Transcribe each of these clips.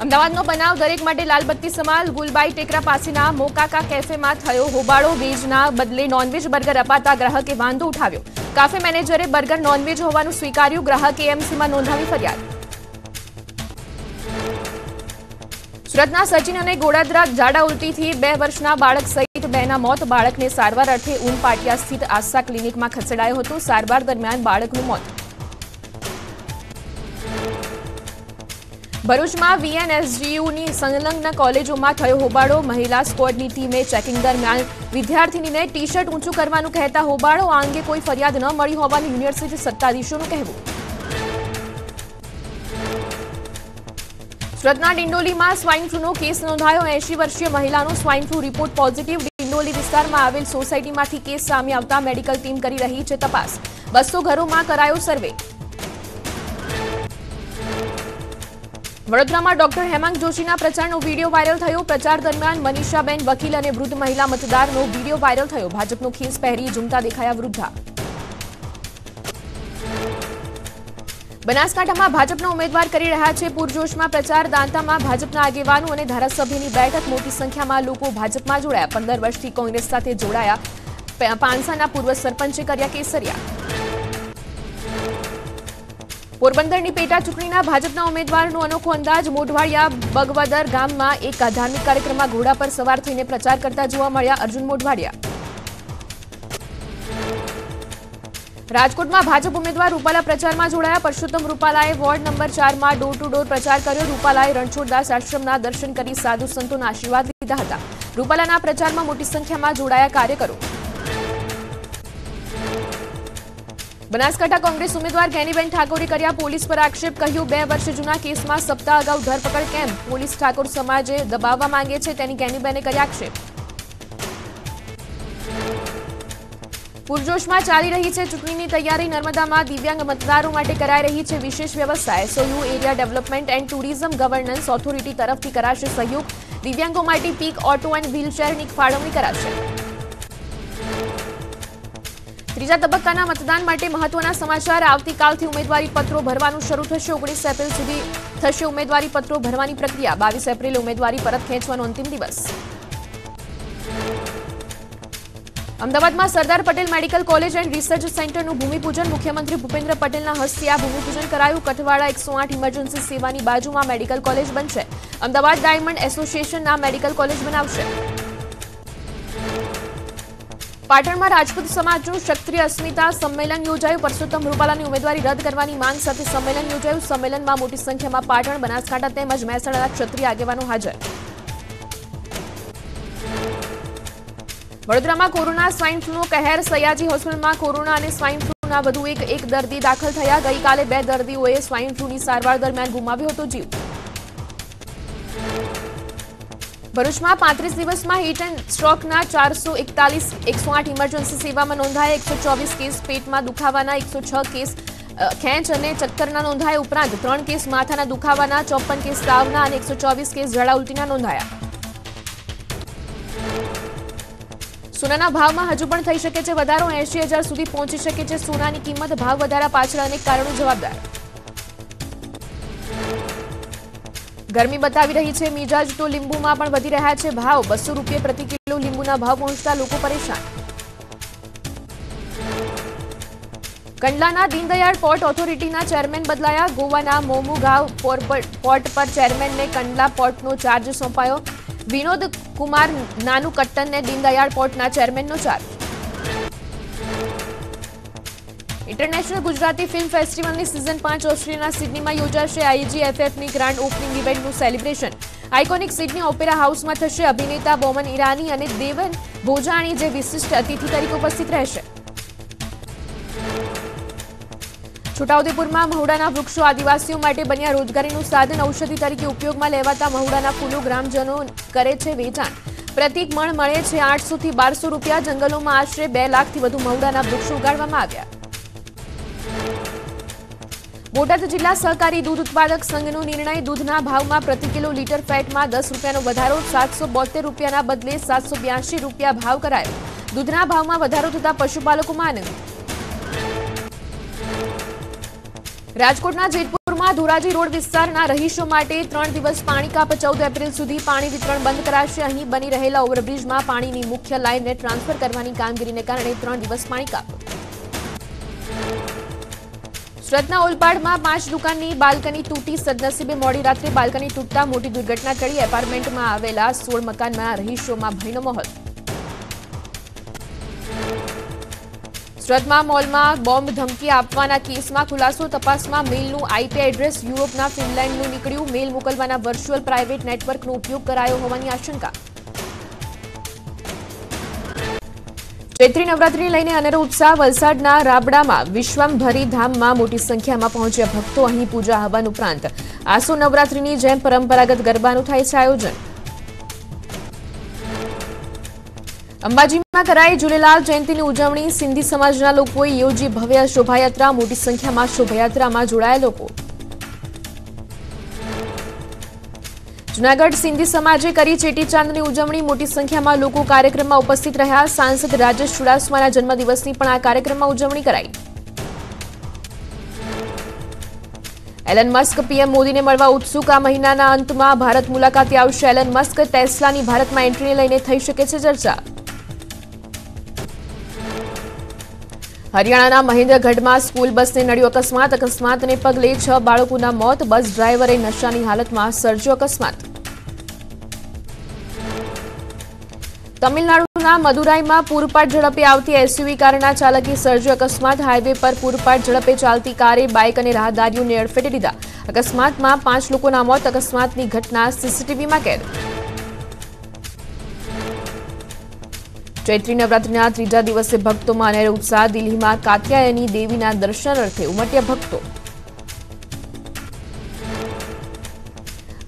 અમદાવાદનો બનાવ દરેક માટે લાલબત્તી સમાલ ગુલબાઈ ટેકરા પાસેના મોકાકા કેફેમાં થયો હોબાળો વેજના બદલે નોનવેજ બર્ગર અપાતા ગ્રાહકે વાંધો ઉઠાવ્યો કાફે મેનેજરે બર્ગર નોનવેજ હોવાનું સ્વીકાર્યું ગ્રાહકે એએમસીમાં નોંધાવી ફરિયાદ સુરતના સચિન અને ગોડાદરા ઝાડા ઉલટીથી 2 વર્ષના બાળક સહિત 2ના મોત બાળકને સારવાર અર્થે ઊન પાટિયા સ્થિત આશા ક્લિનિકમાં ખસેડાયો હતો સારવાર દરમિયાન બાળકનું મોત ભરૂચમાં વીએનએસજીયુની સંલગ્ન કોલેજોમાં થયો હોબાળો મહિલા સ્ક્વોડની ટીમે ચેકિંગ દરમિયાન વિદ્યાર્થીનીને ટી શર્ટ ઊંચું કરવાનું કહેતા હોબાળો આ અંગે કોઈ ફરિયાદ ન મળી હોવાનું યુનિવર્સિટી સત્તાધીશોનું કહેવું સુરતના ડિંડોલીમાં સ્વાઇન ફ્લૂનો કેસ નોંધાયો 80 વર્ષીય મહિલાનો swine flu report positive Dindoli વિસ્તારમાં આવેલ સોસાયટીમાંથી કેસ સામે આવતા મેડિકલ ટીમ કરી રહી છે તપાસ 200 ઘરોમાં કરાયો સર્વે વડોદરામાં ડોક્ટર હેમાંગ જોશીના પ્રચારનો વીડિયો વાયરલ થયો પ્રચાર દરમિયાન મનીષાબેન વકીલ અને વૃદ્ધ મહિલા મતદારનો વીડિયો વાયરલ થયો ભાજપનો ખેસ પહેરી ઝૂમતા દેખાયા વૃદ્ધા બનાસકાંઠામાં ભાજપના ઉમેદવાર કરી રહ્યા છે પૂરજોશમાં પ્રચાર દાંતામાં ભાજપના આગેવાનો અને ધારાસભ્યની બેઠક મોટી સંખ્યામાં લોકો ભાજપમાં જોડાયા 15 વર્ષથી કોંગ્રેસ સાથે જોડાયા પાંસાના પૂર્વ સરપંચે કર્યા કેસરિયા પોરબંદરની પેટા ચૂંટણીના ભાજપના ઉમેદવારનો અનોખો અંદાજ મોઢવાડિયા બગવદર ગામમાં એક ધાર્મિક કાર્યક્રમમાં ઘોડા પર સવાર થઈને પ્રચાર કરતા જોવા મળ્યા અર્જુન મોઢવાડિયા રાજકોટમાં ભાજપ ઉમેદવાર રૂપાલા પ્રચારમાં જોડાયા પરસોત્તમ રૂપાલાએ વોર્ડ નંબર 4 માં ડોર ટુ ડોર પ્રચાર કર્યો રૂપાલાએ રણછોડદાસ આશ્રમના દર્શન કરી સાધુ સંતોના આશીર્વાદ લીધા હતા રૂપાલાના પ્રચારમાં મોટી સંખ્યામાં જોડાયા કાર્યકરો બનાસકાંઠા કોંગ્રેસ ઉમેદવાર ગેનીબેન ઠાકોરે કર્યા પોલીસ પર આક્ષેપ કહ્યું 2 વર્ષ જૂના કેસમાં સપ્તાહ અગાઉ ધરપકડ કેમ પોલીસ ઠાકોર સમાજે દબાવવા માંગે છે તેની ગેનીબેને કર્યા આક્ષેપ પૂરજોશમાં ચાલી રહી છે ચૂંટણીની તૈયારી નર્મદામાં દિવ્યાંગ મતદારો માટે કરાઈ રહી છે વિશેષ વ્યવસ્થા SOU area development and tourism governance authority તરફથી કરાશે સહયોગ દિવ્યાંગો માટે પીક ઓટો એન્ડ વ્હીલચેરની ફાળવણી કરાશે ત્રીજા તબક્કાના મતદાન માટે મહત્વના સમાચાર આવતીકાલથી ઉમેદવારી પત્રો ભરવાનું શરૂ થશે 19 એપ્રિલ સુધી થશે ઉમેદવારી પત્રો ભરવાની પ્રક્રિયા 22 એપ્રિલે ઉમેદવારી પરત ખેંચવાનો અંતિમ દિવસ અમદાવાદમાં Sardar Patel medical college and research સેન્ટરનું ભૂમિપૂજન મુખ્યમંત્રી ભૂપેન્દ્ર પટેલના હસ્તે આ ભૂમિપૂજન કરાયું કઠવાડા 108 ઇમરજન્સી સેવાની બાજુમાં મેડિકલ કોલેજ બનશે અમદાવાદ ડાયમંડ એસોસિએશન આ મેડિકલ કોલેજ બનાવશે પાટણમાં રાજપૂત સમાજનું ક્ષત્રિય અસ્મિતા સંમેલન યોજાયું પરસોત્તમ રૂપાલાની ઉમેદવારી રદ કરવાની માંગ સાથે સંમેલન યોજાયું સંમેલનમાં મોટી સંખ્યામાં પાટણ બનાસકાંઠા તેમજ મહેસાણાના ક્ષત્રિય આગેવાનો હાજર વડોદરામાં કોરોના સ્વાઇન ફ્લૂનો કહેર સયાજી હોસ્પિટલમાં કોરોના અને સ્વાઇન ફ્લૂના વધુ એક દર્દી દાખલ થયા ગઈકાલે 2 દર્દીઓએ સ્વાઇન ફ્લૂની સારવાર દરમિયાન ગુમાવ્યો હતો જીવ ભરૂચમાં 35 દિવસમાં હીટ એન્ડ સ્ટ્રોકના 441 108 ઇમરજન્સી સેવામાં નોંધાયા 124 કેસ પેટમાં દુખાવાના 106 કેસ ખેંચ અને ચક્કરના નોંધાયા ઉપરાંત 3 કેસ માથાના દુખાવાના 54 કેસ તાવના અને 124 કેસ ઝાડા ઉલટીના નોંધાયા સોનાના ભાવમાં હજુ પણ થઈ શકે છે વધારો 80,000 સુધી પહોંચી શકે છે સોનાની કિંમત ભાવ વધારા પાછળ અનેક કારણો જવાબદાર ગરમી બતાવી રહી છે મિજાજ તો લીંબુમાં પણ વધી રહ્યા છે ભાવ 200 રૂપિયા પ્રતિ કિલો લીંબુના ભાવ પહોંચતા લોકો પરેશાન કંડલાના દીનદયાળ પોર્ટ ઓથોરિટીના ચેરમેન બદલાયા ગોવાના મોમુગાંવ પોર્ટ પર ચેરમેનને કંડલા પોર્ટનો ચાર્જ સોંપાયો વિનોદ કુમાર નાનુકટ્ટનને દીનદયાળ પોર્ટના ચેરમેનનો ચાર્જ ઇન્ટરનેશનલ ગુજરાતી ફિલ્મ ફેસ્ટિવલની સિઝન 5 ઓસ્ટ્રેલિયાના સિડનીમાં યોજાશે આઈજીએફએફની ગ્રાન્ડ ઓપનિંગ ઇવેન્ટનું સેલિબ્રેશન આઇકોનિક સિડની ઓપેરા હાઉસમાં થશે અભિનેતા બોમન ઈરાની અને દેવન ભોજાણી જે વિશિષ્ટ અતિથિ તરીકે ઉપસ્થિત રહેશે છોટાઉદેપુરમાં મહુડાના વૃક્ષો આદિવાસીઓ માટે બન્યા રોજગારીનું સાધન ઔષધિ તરીકે ઉપયોગમાં લેવાતા મહુડાના ફૂલો ગ્રામજનો કરે છે વેચાણ પ્રતિક મણ મળે છે 800 થી 1200 રૂપિયા જંગલોમાં આશરે 2 લાખથી વધુ મહુડાના વૃક્ષો ઉગાડવામાં આવ્યા બોટાદ જિલ્લા સહકારી દૂધ ઉત્પાદક સંઘનો નિર્ણય દૂધના ભાવમાં પ્રતિ કિલો લીટર ફેટમાં 10 રૂપિયાનો વધારો 772 રૂપિયાના બદલે 782 રૂપિયા ભાવ કરાયો દૂધના ભાવમાં વધારો થતા પશુપાલકોમાં આનંદ રાજકોટના જેતપુરમાં ભરૂચમાં ધોરાજી રોડ વિસ્તારના રહીશો માટે 3 દિવસ પાણી કાપ 14 એપ્રિલ સુધી પાણી વિતરણ બંધ કરાશે. અહીં બની રહેલા ઓવરબ્રિજમાં પાણીની મુખ્ય લાઇનને ટ્રાન્સફર કરવાની કામગીરીને કારણે 3 દિવસ પાણી કાપ. સુરતના ઓલપાડમાં 5 દુકાનની બાલ્કની તૂટી. સદનસીબે મોડી રાત્રે બાલ્કની તૂટતા મોટી દુર્ઘટના ટળી. એપાર્ટમેન્ટમાં આવેલા 16 મકાનના રહીશોમાં ભયનો માહોલ. સુરતમાં મોલમાં બોમ્બ ધમકી આપવાના કેસમાં ખુલાસો. તપાસમાં મેલનું આઈપી એડ્રેસ યુરોપના ફિનલેન્ડનું નીકળ્યું. મેલ મોકલવાના વર્ચ્યુઅલ પ્રાઇવેટ નેટવર્કનો ઉપયોગ કરાયો હોવાની આશંકા. ચૈત્રી નવરાત્રિને લઈને અનેરો ઉત્સાહ. વલસાડના રાબડામાં વિશ્વમભરી ધામમાં મોટી સંખ્યામાં પહોંચ્યા ભક્તો. અહીં પૂજા હવન ઉપરાંત આસો નવરાત્રિની જેમ પરંપરાગત ગરબાનું થાય છે આયોજન. અંબાજીમાં કરાઈ ઝૂલેલાલ જયંતીની ઉજવણી. સિંધી સમાજના લોકોએ યોજી ભવ્ય શોભાયાત્રા. મોટી સંખ્યામાં શોભાયાત્રામાં જોડાયા લોકો. જૂનાગઢ સિંધી સમાજે કરી ચેટીચાંદની ઉજવણી. મોટી સંખ્યામાં લોકો કાર્યક્રમમાં ઉપસ્થિત રહ્યા. સાંસદ રાજેશ ચુડાસમાના જન્મદિવસની પણ આ કાર્યક્રમમાં ઉજવણી કરાઈ. એલન મસ્ક પીએમ મોદીને મળવા ઉત્સુક. આ મહિનાના અંતમાં ભારત મુલાકાતે આવશે એલન મસ્ક. ટેસ્લાની ભારતમાં એન્ટ્રીને લઈને થઈ શકે છે ચર્ચા. હરિયાણાના મહેન્દ્રગઢમાં સ્કૂલ બસને નડ્યો અકસ્માત. અકસ્માતને પગલે 6 બાળકોના મોત. બસ ડ્રાઈવરે નશાની હાલતમાં સર્જ્યો અકસ્માત. તમિલનાડુના મદુરાઈમાં પૂરપાટ ઝડપે આવતી એસયુવી કારના ચાલકે સર્જ્યો અકસ્માત. હાઈવે પર પૂરપાટ ઝડપે ચાલતી કારે બાઇક અને રાહદારીઓને અડફેટે લીધા. અકસ્માતમાં 5 લોકોના મોત. અકસ્માતની ઘટના સીસીટીવીમાં કેદ. ચૈત્રી નવરાત્રિના 3જા દિવસે ભક્તોમાં અનેરો ઉત્સાહ. દિલ્હીમાં કાત્યાયની દેવીના દર્શન અર્થે ઉમટ્યા ભક્તો.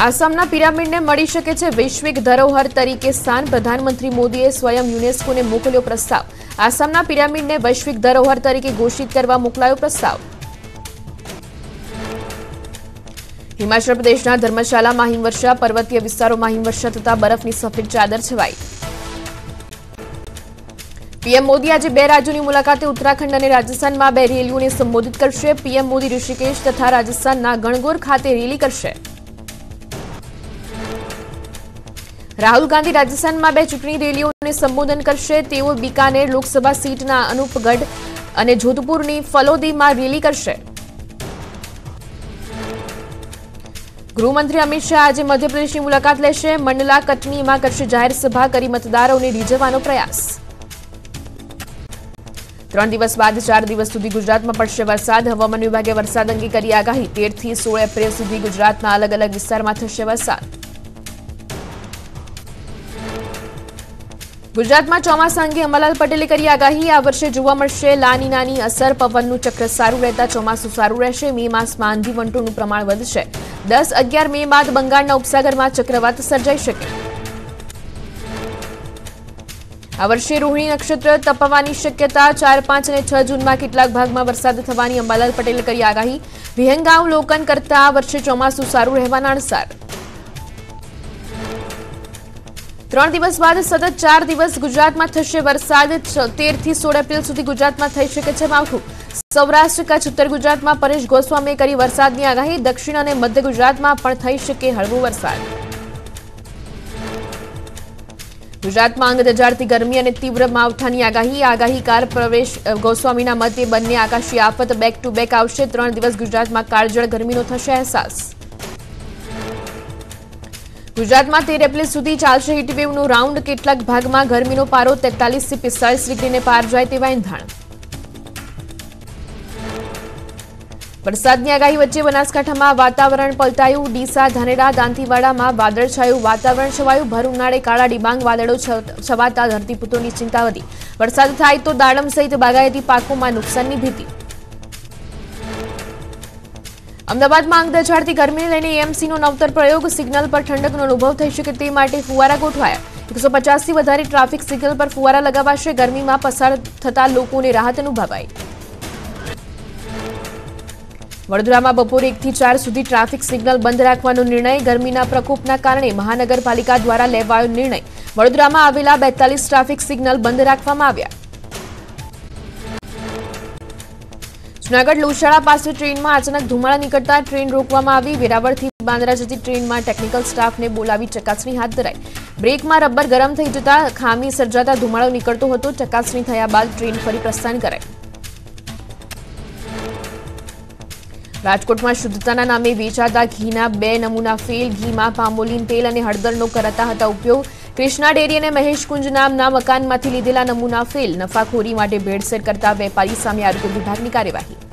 આસામના પિરામિડને મળી શકે છે વૈશ્વિક ધરોહર તરીકે સ્થાન. પ્રધાનમંત્રી મોદીએ સ્વયં યુનેસ્કોને મોકલ્યો પ્રસ્તાવ. આસામના પિરામિડને વૈશ્વિક ધરોહર તરીકે ઘોષિત કરવા મોકલાયો પ્રસ્તાવ. હિમાચલ પ્રદેશના ધર્મશાલામાં હિમવર્ષા. પર્વતીય વિસ્તારોમાં હિમવર્ષા થતા બરફની સફેદ ચાદર છવાઈ. પીએમ મોદી આજે 2 રાજ્યોની મુલાકાતે ઉત્તરાખંડ અને રાજસ્થાનમાં 2 રેલીઓને સંબોધિત કરશે. પીએમ મોદી ઋષિકેશ તથા રાજસ્થાનના ગણગોર ખાતે રેલી કરશે. રાહુલ ગાંધી રાજસ્થાનમાં 2 ચૂંટણી રેલીઓને સંબોધન કરશે. તેઓ બીકાનેર લોકસભા સીટના અનુપગઢ અને જોધપુરની ફલોદીમાં રેલી કરશે. ગૃહમંત્રી અમિત શાહ આજે મધ્યપ્રદેશની મુલાકાત લેશે. મંડલા કટનીમાં કરશે જાહેર સભા. કરી મતદારોને રીઝવવાનો પ્રયાસ. 3 દિવસ બાદ 4 દિવસ સુધી ગુજરાતમાં પડશે વરસાદ. હવામાન વિભાગે વરસાદ અંગે કરી આગાહી. 13 થી 16 એપ્રિલ સુધી ગુજરાતના અલગ અલગ વિસ્તારમાં થશે વરસાદ. ગુજરાતમાં ચોમાસા અંગે અંબાલાલ પટેલે કરી આગાહી. આ વર્ષે જોવા મળશે લાનીનાની અસર. પવનનું ચક્ર સારું રહેતા ચોમાસું સારું રહેશે. મે માસમાં આંધી વંટોળનું પ્રમાણ વધશે. 10-11 મે બાદ બંગાળના ઉપસાગરમાં ચક્રવાત સર્જાઈ શકે. આ વર્ષે રોહિણી નક્ષત્ર તપવાની શક્યતા. 4, 5 અને 6 જૂનમાં કેટલાક ભાગમાં વરસાદ થવાની અંબાલાલ પટેલે કરી આગાહી. વિહંગાવલોકન કરતા આ વર્ષે ચોમાસું સારું રહેવાના અણસાર. 3 દિવસ બાદ સતત 4 દિવસ ગુજરાતમાં થશે વરસાદ. 13 થી 16 એપ્રિલ સુધી ગુજરાતમાં થઈ શકે છે માવઠું. સૌરાષ્ટ્ર, કચ્છ, ઉત્તર ગુજરાતમાં પરેશ ગોસ્વામીએ કરી વરસાદની આગાહી. દક્ષિણ અને મધ્ય ગુજરાતમાં પણ થઈ શકે હળવો વરસાદ. ગુજરાતમાં અંગ દજાડતી ગરમી અને તીવ્ર માવઠાની આગાહી. આગાહીકાર પરેશ ગોસ્વામીના મતે બંને આકાશી આફત બેક ટુ બેક આવશે. 3 દિવસ ગુજરાતમાં કાળઝાળ ગરમીનો થશે અહેસાસ. ગુજરાતમાં 13 એપ્રિલ સુધી ચાલશે હીટવેવનો રાઉન્ડ. કેટલાક ભાગમાં ગરમીનો પારો 43 થી 45 ડિગ્રીને પાર જાય તેવા એંધાણ. વરસાદની આગાહી વચ્ચે બનાસકાંઠામાં વાતાવરણ પલટાયું. ડીસા, ધાનેરા, દાંતીવાડામાં વાદળછાયું વાતાવરણ છવાયું. ભર ઉનાળે કાળા ડિબાંગ વાદળો છવાતા ધરતીપુત્રોની ચિંતા વધી. વરસાદ થાય તો દાડમ સહિત બાગાયતી પાકોમાં નુકસાનની ભીતિ. અમદાવાદમાં અંગ દજાડતી ગરમીને લઈને એએમસીનો નવતર પ્રયોગ. સિગ્નલ પર ઠંડકનો અનુભવ થઈ શકે તે માટે ફુવારા ગોઠવાયા. 150 થી વધારે ટ્રાફિક સિગ્નલ પર ફુવારા લગાવાશે. ગરમીમાં પસાર થતા લોકોને રાહત અનુભવાઈ. વડોદરામાં બપોરે 1 થી 4 સુધી ટ્રાફિક સિગ્નલ બંધ રાખવાનો નિર્ણય. ગરમીના પ્રકોપના કારણે મહાનગરપાલિકા દ્વારા લેવાયો નિર્ણય. વડોદરામાં આવેલા 42 ટ્રાફિક સિગ્નલ બંધ રાખવામાં આવ્યા. જૂનાગઢ લોશાળા પાસે ટ્રેનમાં અચાનક ધુમાડા નીકળતા ટ્રેન રોકવામાં આવી। વેરાવળથી બાંદ્રા જતી ટ્રેનમાં ટેકનિકલ સ્ટાફને બોલાવી ચકાસણી હાથ ધરાઈ। બ્રેકમાં રબર ગરમ થઈ જતા ખામી સર્જાતા ધુમાડો નીકળતો હતો। ચકાસણી થયા બાદ ટ્રેન ફરી પ્રસ્થાન કરાઈ। રાજકોટમાં શુદ્ધતાના નામે વેચાતા ઘીના 2 નમૂના ફેલ। ઘીમાં પામોલીન તેલ અને હળદરનો કરતા હતા ઉપયોગ। કૃષ્ણા ડેરી અને મહેશ કુંજ નામના મકાનમાંથી લીધેલા નમૂના ફેલ। નફાખોરી માટે ભેળસેળ કરતા વેપારી સામે આરોગ્ય વિભાગની કાર્યવાહી।